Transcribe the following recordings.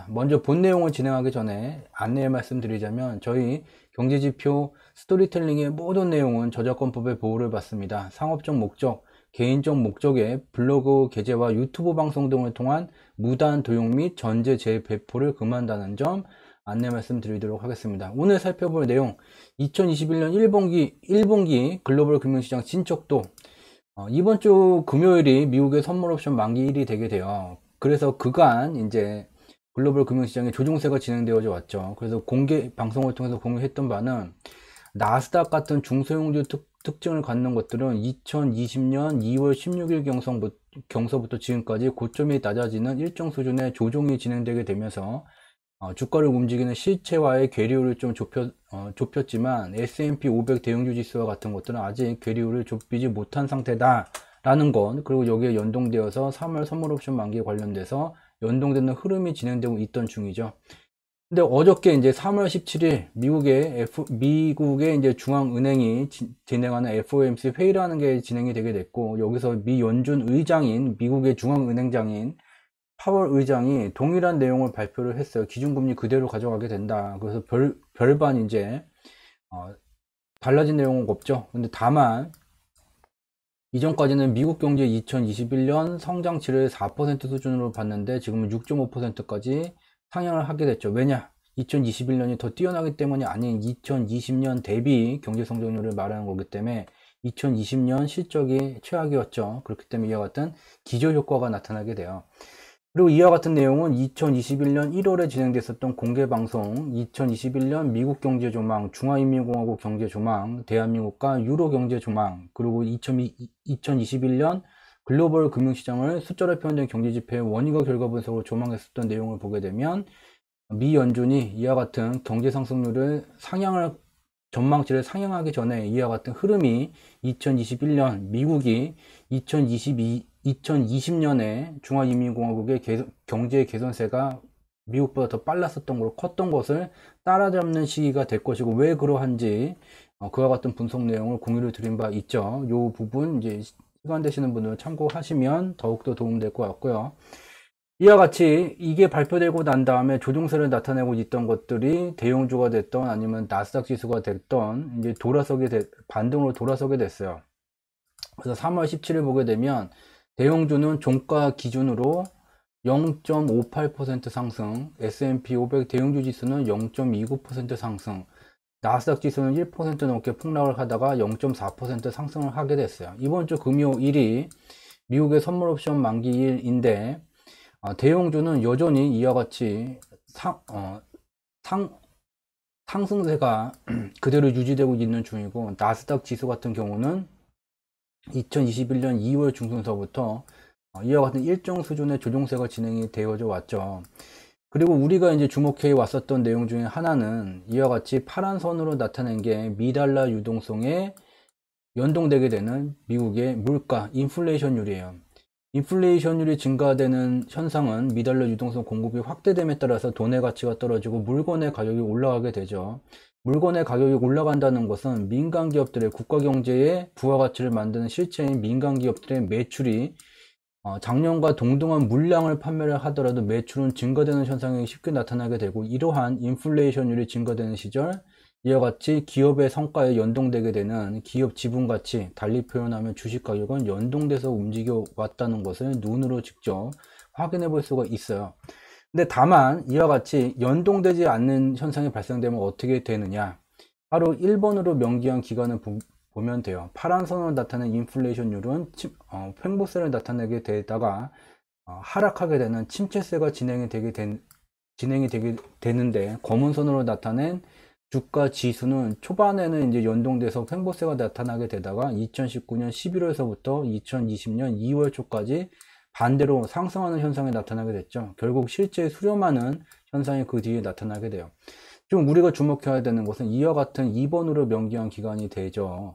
먼저 본 내용을 진행하기 전에 안내 말씀드리자면 저희 경제지표 스토리텔링의 모든 내용은 저작권법의 보호를 받습니다. 상업적 목적, 개인적 목적의 블로그 게재와 유튜브 방송 등을 통한 무단 도용 및 전제 재배포를 금한다는 점 안내 말씀드리도록 하겠습니다. 오늘 살펴볼 내용 2021년 1분기 글로벌 금융시장 진척도 이번 주 금요일이 미국의 선물 옵션 만기일이 되게 돼요. 그래서 그간 이제 글로벌 금융시장의 조종세가 진행되어져 왔죠. 그래서 공개 방송을 통해서 공유했던 바는 나스닥 같은 중소형주 특징을 갖는 것들은 2020년 2월 16일 경서부터 지금까지 고점이 낮아지는 일정 수준의 조종이 진행되게 되면서 주가를 움직이는 실체와의 괴리율을 좀 좁혔지만 S&P 500 대형주 지수와 같은 것들은 아직 괴리율을 좁히지 못한 상태다라는 것, 그리고 여기에 연동되어서 3월 선물 옵션 만기에 관련돼서 연동되는 흐름이 진행되고 있던 중이죠. 근데 어저께 이제 3월 17일 미국의 이제 중앙은행이 진행하는 FOMC 회의라는 게 진행이 되게 됐고, 여기서 미 연준 의장인 미국의 중앙은행장인 파월 의장이 동일한 내용을 발표를 했어요. 기준금리 그대로 가져가게 된다. 그래서 별반 이제 달라진 내용은 없죠. 근데 다만 이전까지는 미국 경제 2021년 성장치를 4% 수준으로 봤는데 지금은 6.5%까지 상향을 하게 됐죠. 왜냐? 2021년이 더 뛰어나기 때문이 아닌 2020년 대비 경제 성장률을 말하는 거기 때문에 2020년 실적이 최악이었죠. 그렇기 때문에 이와 같은 기저효과가 나타나게 돼요. 그리고 이와 같은 내용은 2021년 1월에 진행됐었던 공개방송 2021년 미국 경제 조망, 중화인민공화국 경제 조망, 대한민국과 유로 경제 조망, 그리고 2021년 글로벌 금융시장을 숫자로 표현된 경제지표의 원인과 결과 분석으로 조망했었던 내용을 보게 되면 미 연준이 이와 같은 경제 상승률을 전망치를 상향하기 전에 이와 같은 흐름이 2021년 미국이 2020년에 중화인민공화국의 경제 개선세가 미국보다 더 빨랐었던 걸로 컸던 것을 따라잡는 시기가 될 것이고, 왜 그러한지 그와 같은 분석 내용을 공유를 드린 바 있죠. 이 부분 이제 시간 되시는 분들은 참고하시면 더욱더 도움될 것 같고요. 이와 같이 이게 발표되고 난 다음에 조종세를 나타내고 있던 것들이 대형주가 됐던 아니면 나스닥 지수가 됐던 이제 반등으로 돌아서게 됐어요. 그래서 3월 17일 보게 되면 대형주는 종가 기준으로 0.58% 상승, S&P 500 대형주 지수는 0.29% 상승, 나스닥 지수는 1% 넘게 폭락을 하다가 0.4% 상승을 하게 됐어요. 이번 주 금요일이 미국의 선물 옵션 만기일인데 대형주는 여전히 이와 같이 상승세가 그대로 유지되고 있는 중이고, 나스닥 지수 같은 경우는 2021년 2월 중순서부터 이와 같은 일정 수준의 조종세가 진행이 되어져 왔죠. 그리고 우리가 이제 주목해 왔었던 내용 중에 하나는 이와 같이 파란 선으로 나타낸 게 미달러 유동성에 연동되게 되는 미국의 물가, 인플레이션율이에요. 인플레이션율이 증가되는 현상은 미달러 유동성 공급이 확대됨에 따라서 돈의 가치가 떨어지고 물건의 가격이 올라가게 되죠. 물건의 가격이 올라간다는 것은 민간 기업들의 국가 경제에 부가가치를 만드는 실체인 민간 기업들의 매출이 작년과 동등한 물량을 판매를 하더라도 매출은 증가되는 현상이 쉽게 나타나게 되고, 이러한 인플레이션율이 증가되는 시절 이와 같이 기업의 성과에 연동되게 되는 기업 지분가치, 달리 표현하면 주식가격은 연동돼서 움직여 왔다는 것을 눈으로 직접 확인해 볼 수가 있어요. 근데 다만 이와 같이 연동되지 않는 현상이 발생되면 어떻게 되느냐, 바로 1번으로 명기한 기간을 보면 돼요. 파란 선으로 나타낸 인플레이션율은 횡보세를 나타내게 되다가 하락하게 되는 침체세가 진행이 되게 되는데, 검은 선으로 나타낸 주가 지수는 초반에는 이제 연동돼서 횡보세가 나타나게 되다가 2019년 11월서부터 2020년 2월 초까지 반대로 상승하는 현상이 나타나게 됐죠. 결국 실제 수렴하는 현상이 그 뒤에 나타나게 돼요. 지금 우리가 주목해야 되는 것은 이와 같은 2번으로 명기한 기간이 되죠.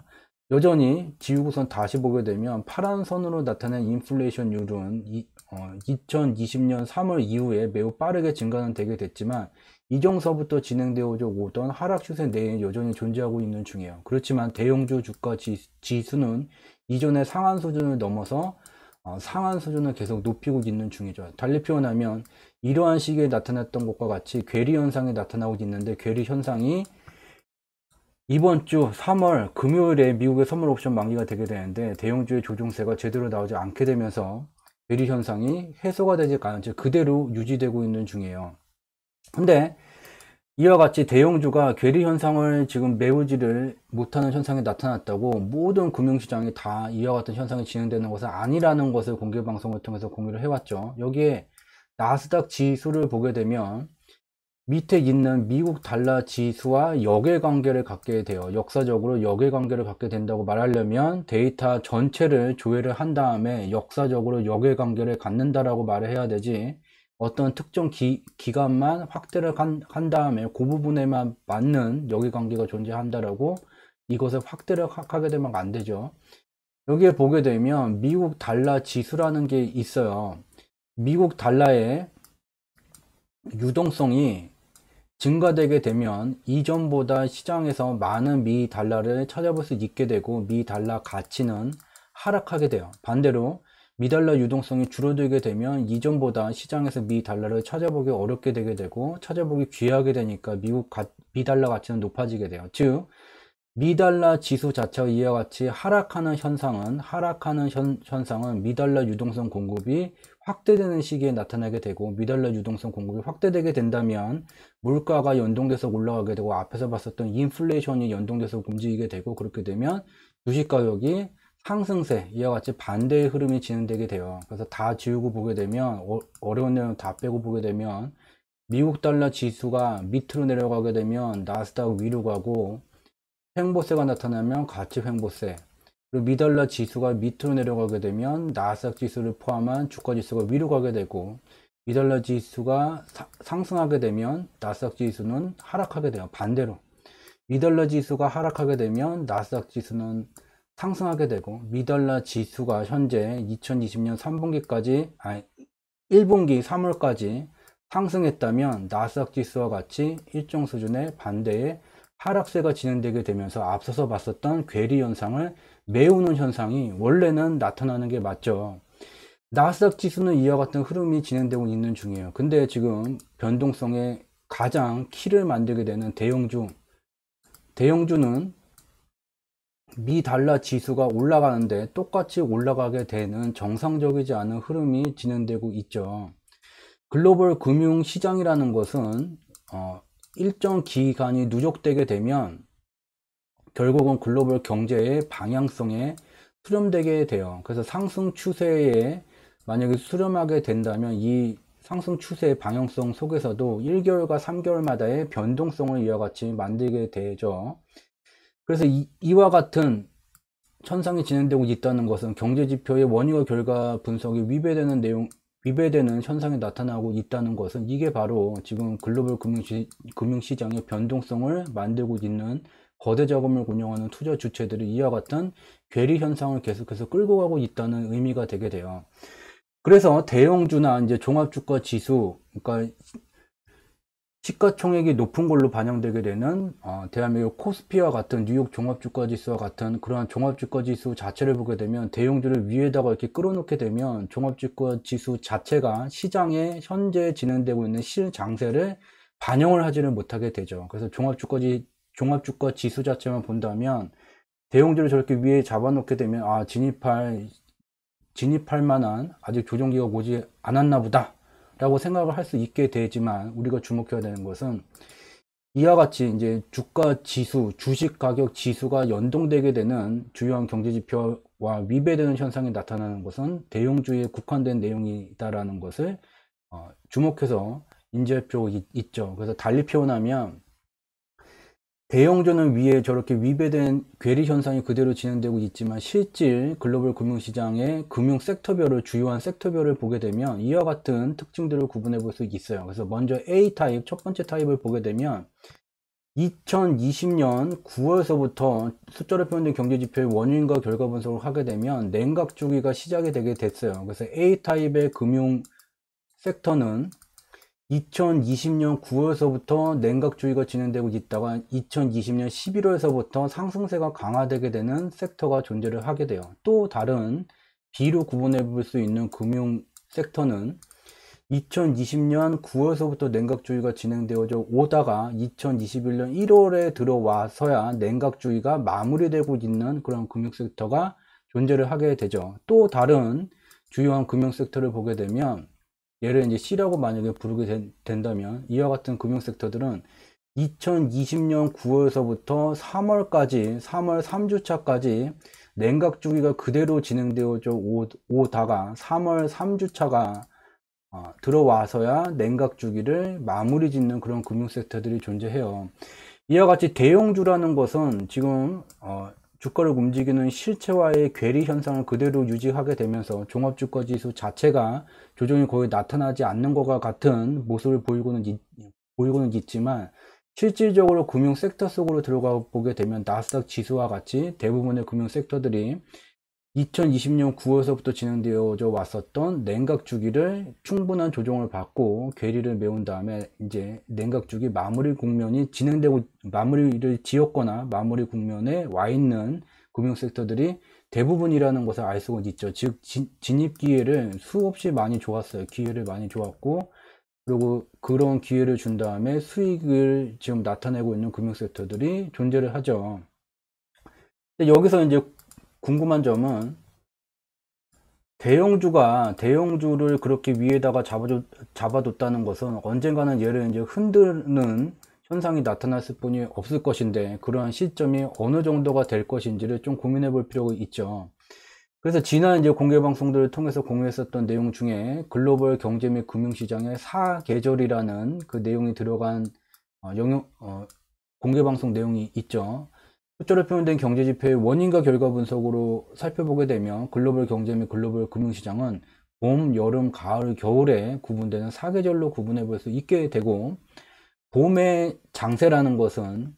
여전히 지우고선 다시 보게 되면 파란 선으로 나타낸 인플레이션율은 2020년 3월 이후에 매우 빠르게 증가는 되게 됐지만 이정서부터 진행되어 오던 하락 추세 내에 여전히 존재하고 있는 중이에요. 그렇지만 대형주 주가 지수는 이전의 상한 수준을 넘어서 상한 수준을 계속 높이고 있는 중이죠. 달리 표현하면 이러한 시기에 나타났던 것과 같이 괴리 현상이 나타나고 있는데, 괴리 현상이 이번 주 3월 금요일에 미국의 선물 옵션 만기가 되게 되는데, 대형주의 조종세가 제대로 나오지 않게 되면서 괴리 현상이 해소가 되지 않은 채 그대로 유지되고 있는 중이에요. 근데 이와 같이 대형주가 괴리 현상을 지금 메우지를 못하는 현상이 나타났다고 모든 금융시장이 다 이와 같은 현상이 진행되는 것은 아니라는 것을 공개방송을 통해서 공유를 해왔죠. 여기에 나스닥 지수를 보게 되면 밑에 있는 미국 달러 지수와 역외관계를 갖게 돼요. 역사적으로 역외관계를 갖게 된다고 말하려면 데이터 전체를 조회를 한 다음에 역사적으로 역외관계를 갖는다라고 말을 해야 되지, 어떤 특정 기간만 확대를 한 다음에 그 부분에만 맞는 역외관계가 존재한다라고 이것을 확대를 하게 되면 안 되죠. 여기에 보게 되면 미국 달러 지수라는 게 있어요. 미국 달러의 유동성이 증가되게 되면 이전보다 시장에서 많은 미 달러를 찾아볼 수 있게 되고 미 달러 가치는 하락하게 돼요. 반대로 미 달러 유동성이 줄어들게 되면 이전보다 시장에서 미 달러를 찾아보기 어렵게 되게 되고 찾아보기 귀하게 되니까 미 달러 가치는 높아지게 돼요. 즉 미 달러 지수 자체가 이와 같이 하락하는 현상은 미 달러 유동성 공급이 확대되는 시기에 나타나게 되고, 미 달러 유동성 공급이 확대되게 된다면 물가가 연동돼서 올라가게 되고 앞에서 봤었던 인플레이션이 연동돼서 움직이게 되고, 그렇게 되면 주식 가격이 상승세, 이와 같이 반대의 흐름이 진행되게 돼요. 그래서 다 지우고 보게 되면, 어려운 내용 다 빼고 보게 되면 미국 달러 지수가 밑으로 내려가게 되면 나스닥 위로 가고, 횡보세가 나타나면 가치 횡보세, 그리고 미달러 지수가 밑으로 내려가게 되면 나스닥 지수를 포함한 주가 지수가 위로 가게 되고, 미달러 지수가 상승하게 되면 나스닥 지수는 하락하게 돼요. 반대로 미달러 지수가 하락하게 되면 나스닥 지수는 상승하게 되고, 미달러 지수가 현재 2020년 3분기까지 1분기 3월까지 상승했다면 나스닥 지수와 같이 일정 수준의 반대의 하락세가 진행되게 되면서 앞서서 봤었던 괴리 현상을 메우는 현상이 원래는 나타나는 게 맞죠. 나스닥 지수는 이와 같은 흐름이 진행되고 있는 중이에요. 근데 지금 변동성의 가장 키를 만들게 되는 대형주는 미 달러 지수가 올라가는데 똑같이 올라가게 되는 정상적이지 않은 흐름이 진행되고 있죠. 글로벌 금융 시장이라는 것은 일정 기간이 누적되게 되면 결국은 글로벌 경제의 방향성에 수렴되게 돼요. 그래서 상승 추세에 만약에 수렴하게 된다면 이 상승 추세의 방향성 속에서도 1개월과 3개월마다의 변동성을 이와 같이 만들게 되죠. 그래서 이와 같은 현상이 진행되고 있다는 것은 경제지표의 원인과 결과 분석이 위배되는 현상이 나타나고 있다는 것은, 이게 바로 지금 글로벌 금융시장의 변동성을 만들고 있는 거대 자금을 운영하는 투자 주체들이 이와 같은 괴리 현상을 계속해서 끌고 가고 있다는 의미가 되게 돼요. 그래서 대형주나 이제 종합주가 지수, 그러니까 시가총액이 높은 걸로 반영되게 되는 대한민국 코스피와 같은 뉴욕 종합주가지수와 같은 그러한 종합주가지수 자체를 보게 되면, 대형주를 위에다가 이렇게 끌어놓게 되면 종합주가지수 자체가 시장에 현재 진행되고 있는 실장세를 반영을 하지를 못하게 되죠. 그래서 종합주가지수 자체만 본다면 대형주를 저렇게 위에 잡아놓게 되면 진입할 만한 아직 조정기가 오지 않았나 보다 라고 생각을 할 수 있게 되지만, 우리가 주목해야 되는 것은 이와 같이 이제 주가 지수, 주식 가격 지수가 연동되게 되는 주요한 경제 지표와 위배되는 현상이 나타나는 것은 대형주에 국한된 내용이다라는 것을 주목해서 인지할 필요가 있죠. 그래서 달리 표현하면 대형주는 위에 저렇게 위배된 괴리 현상이 그대로 진행되고 있지만, 실질 글로벌 금융시장의 금융 섹터별을, 주요한 섹터별을 보게 되면 이와 같은 특징들을 구분해 볼 수 있어요. 그래서 먼저 A 타입, 첫 번째 타입을 보게 되면 2020년 9월서부터 숫자로 표현된 경제지표의 원인과 결과 분석을 하게 되면 냉각 주기가 시작이 되게 됐어요. 그래서 A 타입의 금융 섹터는 2020년 9월서부터 냉각주의가 진행되고 있다가 2020년 11월서부터 상승세가 강화되게 되는 섹터가 존재를 하게 돼요. 또 다른 B로 구분해 볼 수 있는 금융 섹터는 2020년 9월서부터 냉각주의가 진행되어져 오다가 2021년 1월에 들어와서야 냉각주의가 마무리되고 있는 그런 금융섹터가 존재를 하게 되죠. 또 다른 주요한 금융섹터를 보게 되면 얘를 이제 C라고 만약에 부르게 된다면 이와 같은 금융섹터들은 2020년 9월서부터 3월까지 3월 3주차까지 냉각주기가 그대로 진행되어져 오다가 3월 3주차가 들어와서야 냉각주기를 마무리 짓는 그런 금융섹터들이 존재해요. 이와 같이 대형주라는 것은 지금 주가를 움직이는 실체와의 괴리 현상을 그대로 유지하게 되면서 종합주가지수 자체가 조정이 거의 나타나지 않는 것과 같은 모습을 보이고는 있지만 실질적으로 금융 섹터 속으로 들어가 보게 되면 나스닥 지수와 같이 대부분의 금융 섹터들이 2020년 9월서부터 진행되어져 왔었던 냉각 주기를 충분한 조정을 받고 괴리를 메운 다음에 이제 냉각 주기 마무리 국면이 진행되고 마무리를 지었거나 마무리 국면에 와 있는 금융 섹터들이 대부분이라는 것을 알 수가 있죠. 즉 진입 기회를 수없이 많이 좋았어요. 기회를 많이 좋았고 그리고 그런 기회를 준 다음에 수익을 지금 나타내고 있는 금융 섹터들이 존재를 하죠. 근데 여기서 이제 궁금한 점은 대형주를 그렇게 위에다가 잡아뒀다는 것은 언젠가는 얘를 이제 흔드는 현상이 나타났을 뿐이 없을 것인데 그러한 시점이 어느 정도가 될 것인지를 좀 고민해 볼 필요가 있죠. 그래서 지난 이제 공개 방송들을 통해서 공유했었던 내용 중에 글로벌 경제 및 금융시장의 4계절이라는 그 내용이 들어간 공개 방송 내용이 있죠. 숫자로 표현된 경제지표의 원인과 결과 분석으로 살펴보게 되면 글로벌 경제 및 글로벌 금융시장은 봄, 여름, 가을, 겨울에 구분되는 4계절로 구분해 볼 수 있게 되고 봄의 장세라는 것은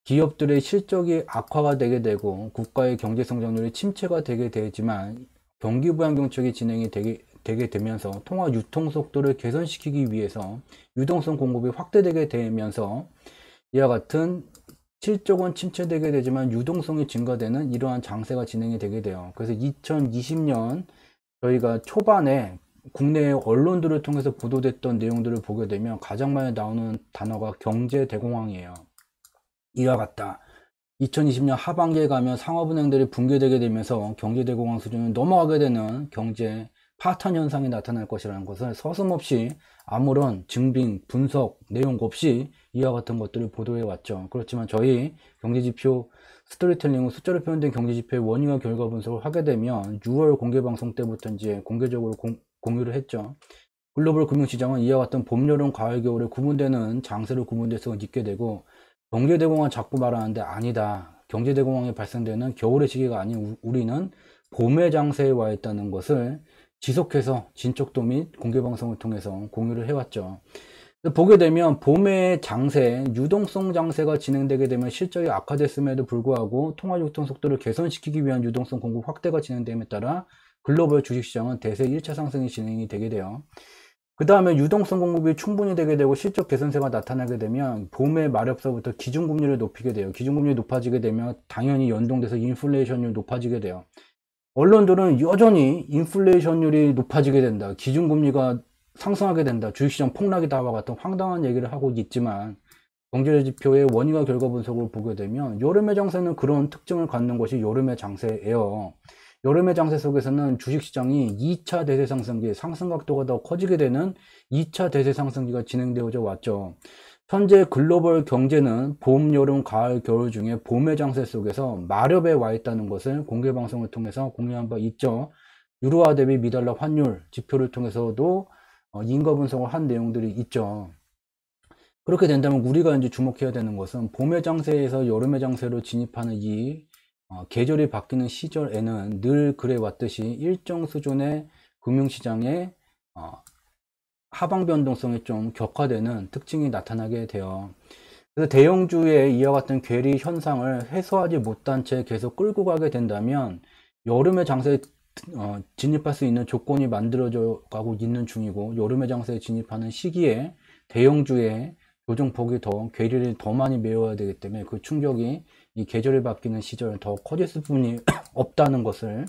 기업들의 실적이 악화가 되게 되고 국가의 경제 성장률이 침체가 되게 되지만 경기 부양정책이 진행이 되게 되면서 통화 유통 속도를 개선시키기 위해서 유동성 공급이 확대되게 되면서 이와 같은 실적은 침체되게 되지만 유동성이 증가되는 이러한 장세가 진행이 되게 돼요. 그래서 2020년 저희가 초반에 국내 언론들을 통해서 보도됐던 내용들을 보게 되면 가장 많이 나오는 단어가 경제 대공황이에요. 이와 같다. 2020년 하반기에 가면 상업은행들이 붕괴되게 되면서 경제 대공황 수준을 넘어가게 되는 경제 파탄 현상이 나타날 것이라는 것을 서슴없이 아무런 증빙, 분석, 내용 없이 이와 같은 것들을 보도해 왔죠. 그렇지만 저희 경제지표 스토리텔링은 숫자로 표현된 경제지표의 원인과 결과 분석을 하게 되면 6월 공개방송 때부터 이제 공개적으로 공유를 했죠. 글로벌 금융시장은 이와 같은 봄, 여름, 가을, 겨울에 구분되는 장세로 구분될 수가 있게 되고 경제대공황 자꾸 말하는데 아니다. 경제대공황이 발생되는 겨울의 시기가 아닌 우리는 봄의 장세에 와 있다는 것을 지속해서 진척도 및 공개방송을 통해서 공유를 해왔죠. 보게 되면 봄의 장세, 유동성 장세가 진행되게 되면 실적이 악화됐음에도 불구하고 통화 유통 속도를 개선시키기 위한 유동성 공급 확대가 진행됨에 따라 글로벌 주식시장은 대세 1차 상승이 진행이 되게 돼요. 그 다음에 유동성 공급이 충분히 되게 되고 실적 개선세가 나타나게 되면 봄의 말엽서부터 기준금리를 높이게 돼요. 기준금리 높아지게 되면 당연히 연동돼서 인플레이션율이 높아지게 돼요. 언론들은 여전히 인플레이션율이 높아지게 된다. 기준금리가 상승하게 된다. 주식시장 폭락이다와 같은 황당한 얘기를 하고 있지만 경제지표의 원인과 결과 분석을 보게 되면 여름의 장세는 그런 특징을 갖는 것이 여름의 장세예요. 여름의 장세 속에서는 주식시장이 2차 대세 상승기, 상승 각도가 더 커지게 되는 2차 대세 상승기가 진행되어져 왔죠. 현재 글로벌 경제는 봄, 여름, 가을, 겨울 중에 봄의 장세 속에서 마렵에 와 있다는 것을 공개방송을 통해서 공유한 바 있죠. 유로화 대비 미달러 환율 지표를 통해서도 인과 분석을 한 내용들이 있죠. 그렇게 된다면 우리가 이제 주목해야 되는 것은 봄의 장세에서 여름의 장세로 진입하는 이 계절이 바뀌는 시절에는 늘 그래 왔듯이 일정 수준의 금융시장의 하방 변동성이 좀 격화되는 특징이 나타나게 돼요. 그래서 대형주의 이와 같은 괴리 현상을 해소하지 못한 채 계속 끌고 가게 된다면 여름의 장세에 진입할 수 있는 조건이 만들어져 가고 있는 중이고 여름의 장세에 진입하는 시기에 대형주의 조정폭이 더 괴리를 더 많이 메워야 되기 때문에 그 충격이 이 계절이 바뀌는 시절에 더 커질 수뿐이 없다는 것을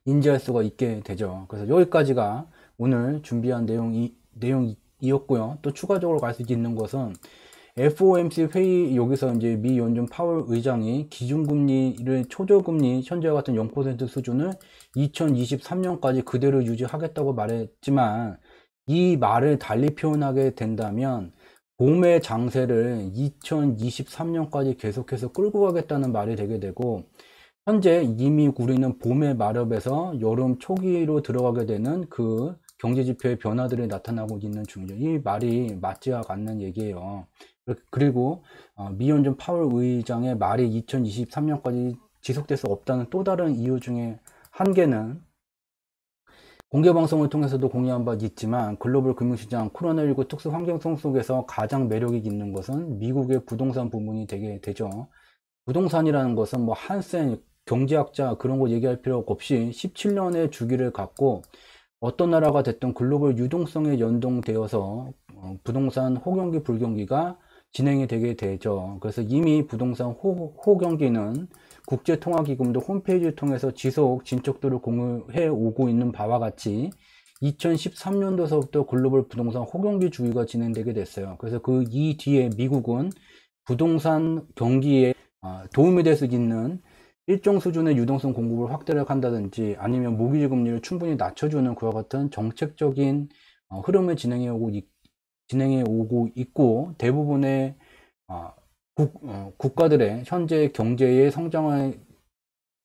인지할 수가 있게 되죠. 그래서 여기까지가 오늘 준비한 내용이었고요. 또 추가적으로 갈 수 있는 것은 FOMC 회의, 여기서 이제 미 연준 파월 의장이 기준금리를 초저금리 현재와 같은 0% 수준을 2023년까지 그대로 유지하겠다고 말했지만, 이 말을 달리 표현하게 된다면 봄의 장세를 2023년까지 계속해서 끌고 가겠다는 말이 되게 되고, 현재 이미 우리는 봄의 말엽에서 여름 초기로 들어가게 되는 그 경제지표의 변화들이 나타나고 있는 중이죠. 이 말이 맞지 않는 얘기예요. 그리고 미 연준 파월 의장의 말이 2023년까지 지속될 수 없다는 또 다른 이유 중에 한 개는, 공개방송을 통해서도 공유한 바 있지만, 글로벌 금융시장 코로나19 특수 환경성 속에서 가장 매력이 있는 것은 미국의 부동산 부문이 되게 되죠. 부동산이라는 것은 뭐 한센 경제학자 그런 거 얘기할 필요 없이 17년의 주기를 갖고 어떤 나라가 됐든 글로벌 유동성에 연동되어서 부동산 호경기 불경기가 진행이 되게 되죠. 그래서 이미 부동산 호경기는 국제통화기금도 홈페이지를 통해서 지속 진척도를 공유해 오고 있는 바와 같이 2013년도서부터 글로벌 부동산 호경기 주기가 진행되게 됐어요. 그래서 그 이 뒤에 미국은 부동산 경기에 도움이 될 수 있는 일정 수준의 유동성 공급을 확대를 한다든지, 아니면 모기지 금리를 충분히 낮춰주는 그와 같은 정책적인 흐름을 진행해 오고 있고, 대부분의 국가들의 현재 경제의 성장을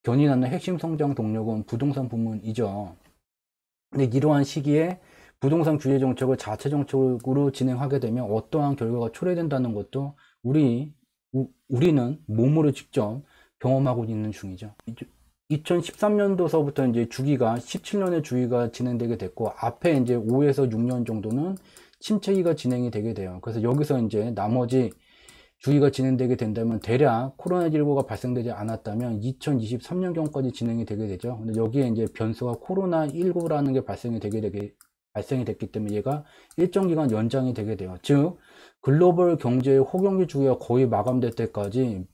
견인하는 핵심 성장 동력은 부동산 부문이죠. 근데 이러한 시기에 부동산 규제 정책을 자체 정책으로 진행하게 되면 어떠한 결과가 초래된다는 것도 우리는 몸으로 직접 경험하고 있는 중이죠. 2013년도서부터 이제 주기가 17년의 주기가 진행되게 됐고, 앞에 이제 5에서 6년 정도는 침체기가 진행이 되게 돼요. 그래서 여기서 이제 나머지 주기가 진행되게 된다면, 대략 코로나19가 발생되지 않았다면 2023년경까지 진행이 되게 되죠. 근데 여기에 이제 변수가 코로나19라는 게 발생이 됐기 때문에 얘가 일정 기간 연장이 되게 돼요. 즉, 글로벌 경제의 호경기 주기가 거의 마감될 때까지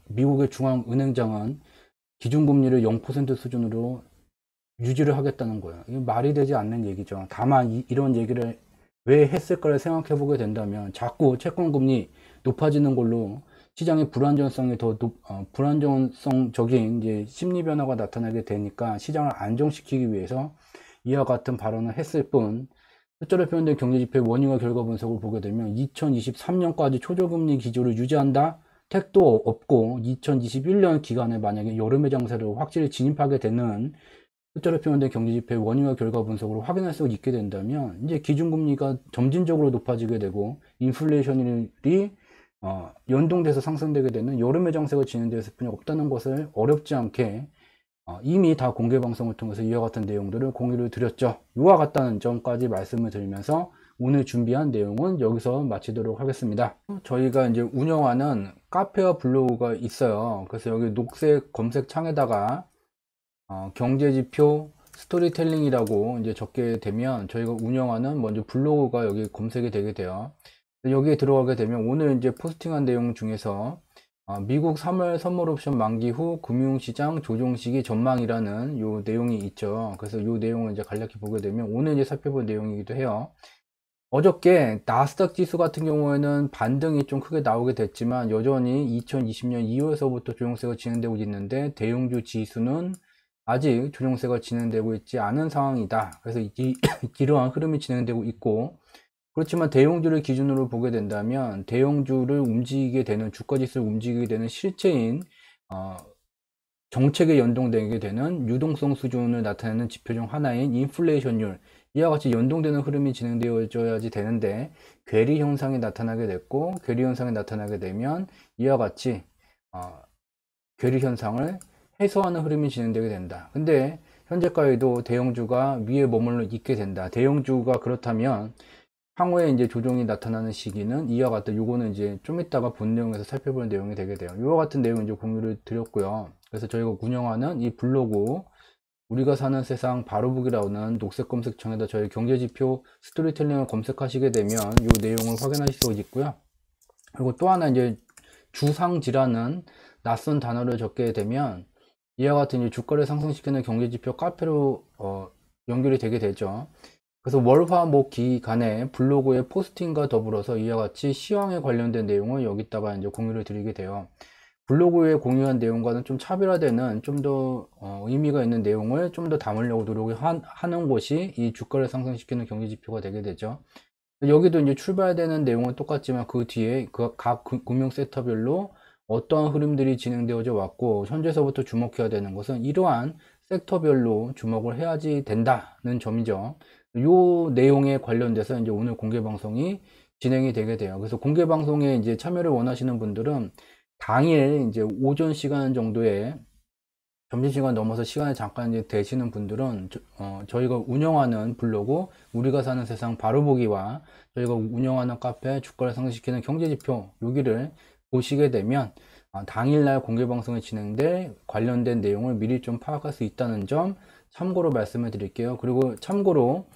미국의 중앙은행장은 기준금리를 0% 수준으로 유지를 하겠다는 거예요. 이게 말이 되지 않는 얘기죠. 다만 이런 얘기를 왜 했을까를 생각해 보게 된다면, 자꾸 채권금리 높아지는 걸로 시장의 불안정성이 불안정성적인 이제 심리 변화가 나타나게 되니까 시장을 안정시키기 위해서 이와 같은 발언을 했을 뿐, 숫자로 표현된 경제지표의 원인과 결과 분석을 보게 되면 2023년까지 초저금리 기조를 유지한다? 택도 없고, 2021년 기간에 만약에 여름의 장세로 확실히 진입하게 되는 숫자로 표현된 경제지표의 원인과 결과 분석으로 확인할 수 있게 된다면, 이제 기준금리가 점진적으로 높아지게 되고 인플레이션이 연동돼서 상승되게 되는 여름의 장세가 진행될 수뿐이 없다는 것을 어렵지 않게 이미 다 공개방송을 통해서 이와 같은 내용들을 공유를 드렸죠. 이와 같다는 점까지 말씀을 드리면서 오늘 준비한 내용은 여기서 마치도록 하겠습니다. 저희가 이제 운영하는 카페와 블로그가 있어요. 그래서 여기 녹색 검색 창에다가 경제지표 스토리텔링이라고 이제 적게 되면 저희가 운영하는 먼저 블로그가 여기 검색이 되게 돼요. 여기에 들어가게 되면 오늘 이제 포스팅한 내용 중에서 미국 3월 선물 옵션 만기 후 금융시장 조정 시기 전망이라는 요 내용이 있죠. 그래서 요 내용을 이제 간략히 보게 되면 오늘 이제 살펴볼 내용이기도 해요. 어저께 나스닥 지수 같은 경우에는 반등이 좀 크게 나오게 됐지만, 여전히 2020년 2월서부터 조정세가 진행되고 있는데 대형주 지수는 아직 조정세가 진행되고 있지 않은 상황이다. 그래서 이러한 흐름이 진행되고 있고, 그렇지만 대형주를 기준으로 보게 된다면 대형주를 움직이게 되는, 주가지수를 움직이게 되는 실체인 정책에 연동되게 되는 유동성 수준을 나타내는 지표 중 하나인 인플레이션율, 이와 같이 연동되는 흐름이 진행되어져야지 되는데 괴리 현상이 나타나게 됐고, 괴리 현상이 나타나게 되면 이와 같이 괴리 현상을 해소하는 흐름이 진행되게 된다. 근데 현재까지도 대형주가 위에 머물러 있게 된다. 대형주가 그렇다면 향후에 이제 조정이 나타나는 시기는 이와 같다. 요거는 이제 좀 이따가 본 내용에서 살펴볼 내용이 되게 돼요. 이와 같은 내용 이제 공유를 드렸고요. 그래서 저희가 운영하는 이 블로그 우리가 사는 세상 바로보기라는 녹색 검색창에다 저희 경제지표 스토리텔링을 검색하시게 되면 이 내용을 확인하실 수 있고요. 그리고 또 하나 이제 주상지라는 낯선 단어를 적게 되면 이와 같은 이제 주가를 상승시키는 경제지표 카페로 연결이 되게 되죠. 그래서 월화목기 간에 블로그의 포스팅과 더불어서 이와 같이 시황에 관련된 내용을 여기다가 이제 공유를 드리게 돼요. 블로그에 공유한 내용과는 좀 차별화되는 좀 더 의미가 있는 내용을 좀 더 담으려고 노력을 하는 곳이 이 주가를 상승시키는 경제지표가 되게 되죠. 여기도 이제 출발되는 내용은 똑같지만 그 뒤에 각 금융 섹터별로 어떠한 흐름들이 진행되어져 왔고 현재서부터 주목해야 되는 것은 이러한 섹터별로 주목을 해야지 된다는 점이죠. 요 내용에 관련돼서 이제 오늘 공개 방송이 진행이 되게 돼요. 그래서 공개 방송에 이제 참여를 원하시는 분들은 당일 이제 오전 시간 정도에 점심시간 넘어서 시간이 잠깐 이제 되시는 분들은 저희가 운영하는 블로그 우리가 사는 세상 바로보기와 저희가 운영하는 카페 주가를 상승시키는 경제지표 여기를 보시게 되면 당일날 공개방송이 진행될 관련된 내용을 미리 좀 파악할 수 있다는 점 참고로 말씀을 드릴게요. 그리고 참고로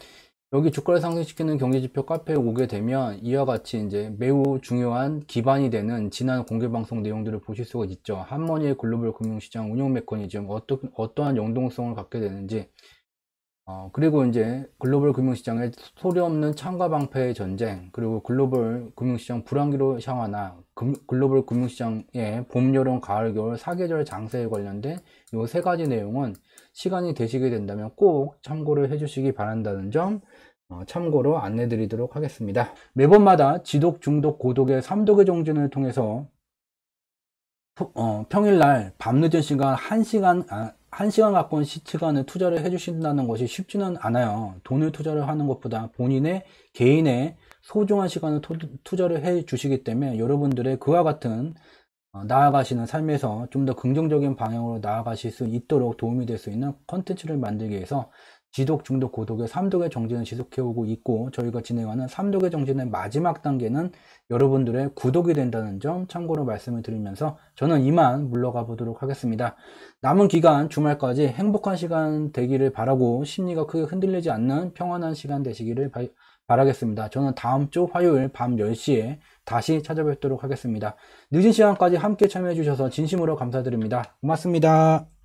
여기 주가를 상승시키는 경제지표 카페에 오게 되면 이와 같이 이제 매우 중요한 기반이 되는 지난 공개방송 내용들을 보실 수가 있죠. 한머니의 글로벌 금융시장 운영 메커니즘, 어떠한 연동성을 갖게 되는지, 그리고 이제 글로벌 금융시장의 소리 없는 창과 방패의 전쟁, 그리고 글로벌 금융시장 불황기로 향하나, 글로벌 금융시장의 봄, 여름, 가을, 겨울 4계절 장세에 관련된 이 세 가지 내용은 시간이 되시게 된다면 꼭 참고를 해주시기 바란다는 점 참고로 안내 드리도록 하겠습니다. 매번마다 지독, 중독, 고독의 3독의 정진을 통해서 평일날 밤늦은 시간 1시간 가까운 시간을 투자를 해주신다는 것이 쉽지는 않아요. 돈을 투자를 하는 것보다 본인의 개인의 소중한 시간을 투자를 해 주시기 때문에 여러분들의 그와 같은 나아가시는 삶에서 좀 더 긍정적인 방향으로 나아가실 수 있도록 도움이 될 수 있는 컨텐츠를 만들기 위해서 지독, 중독, 고독의 3독의 정진을 지속해오고 있고 저희가 진행하는 3독의 정진의 마지막 단계는 여러분들의 구독이 된다는 점 참고로 말씀을 드리면서 저는 이만 물러가 보도록 하겠습니다. 남은 기간 주말까지 행복한 시간 되기를 바라고 심리가 크게 흔들리지 않는 평안한 시간 되시기를 바라겠습니다. 저는 다음 주 화요일 밤 10시에 다시 찾아뵙도록 하겠습니다. 늦은 시간까지 함께 참여해 주셔서 진심으로 감사드립니다. 고맙습니다.